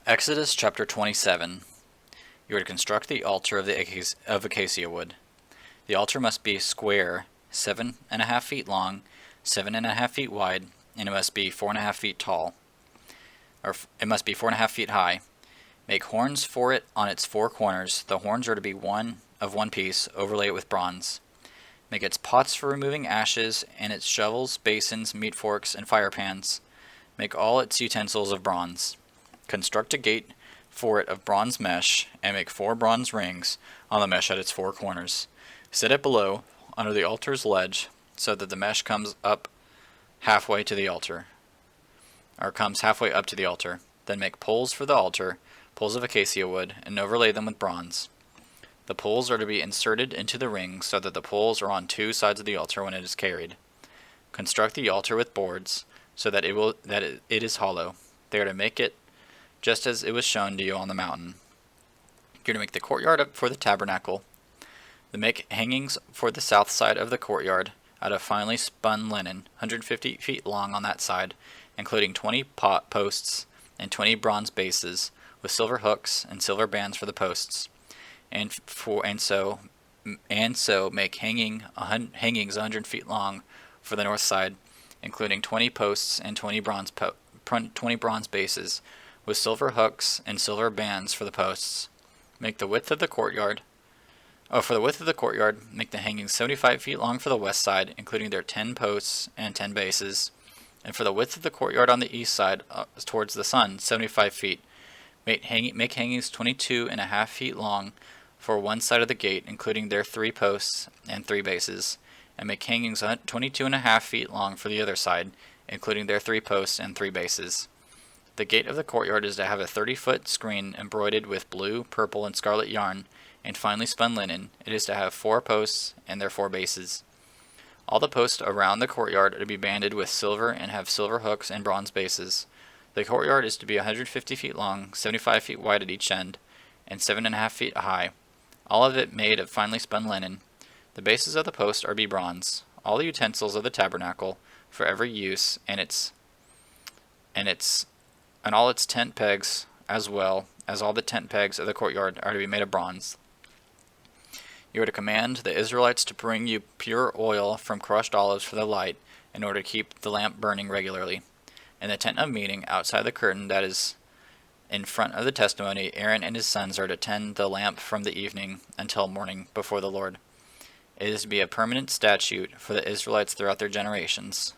Exodus chapter 27. You are to construct the altar of acacia wood. The altar must be square, 7.5 feet long, 7.5 feet wide, and it must be 4.5 feet tall. It must be 4.5 feet high. Make horns for it on its four corners. The horns are to be one piece, overlay it with bronze. Make its pots for removing ashes, and its shovels, basins, meat forks, and fire pans. Make all its utensils of bronze. Construct a gate for it of bronze mesh, and make 4 bronze rings on the mesh at its 4 corners. Set it below, under the altar's ledge, so that the mesh comes halfway up to the altar. Then make poles for the altar, poles of acacia wood, and overlay them with bronze. The poles are to be inserted into the rings so that the poles are on 2 sides of the altar when it is carried. Construct the altar with boards, so that it is hollow. They are to make it just as it was shown to you on the mountain. You're to make the courtyard up for the tabernacle. Make hangings for the south side of the courtyard out of finely spun linen, 150 feet long on that side, including 20 posts and 20 bronze bases, with silver hooks and silver bands for the posts. And so make hangings 100 feet long for the north side, including 20 posts and 20 bronze bases, with silver hooks and silver bands for the posts. For the width of the courtyard, make the hangings 75 feet long for the west side, including their 10 posts and 10 bases. And for the width of the courtyard on the east side, towards the sun, 75 feet. Make hangings 22.5 feet long for one side of the gate, including their 3 posts and 3 bases. And make hangings 22.5 feet long for the other side, including their 3 posts and 3 bases. The gate of the courtyard is to have a 30-foot screen embroidered with blue, purple, and scarlet yarn, and finely spun linen. It is to have 4 posts and their 4 bases. All the posts around the courtyard are to be banded with silver and have silver hooks and bronze bases. The courtyard is to be 150 feet long, 75 feet wide at each end, and 7.5 feet high, all of it made of finely spun linen. The bases of the posts are to be bronze. All the utensils of the tabernacle for every use, and all its tent pegs, as well as all the tent pegs of the courtyard, are to be made of bronze. You are to command the Israelites to bring you pure oil from crushed olives for the light, in order to keep the lamp burning regularly. In the tent of meeting, outside the curtain that is in front of the testimony, Aaron and his sons are to tend the lamp from the evening until morning before the Lord. It is to be a permanent statute for the Israelites throughout their generations.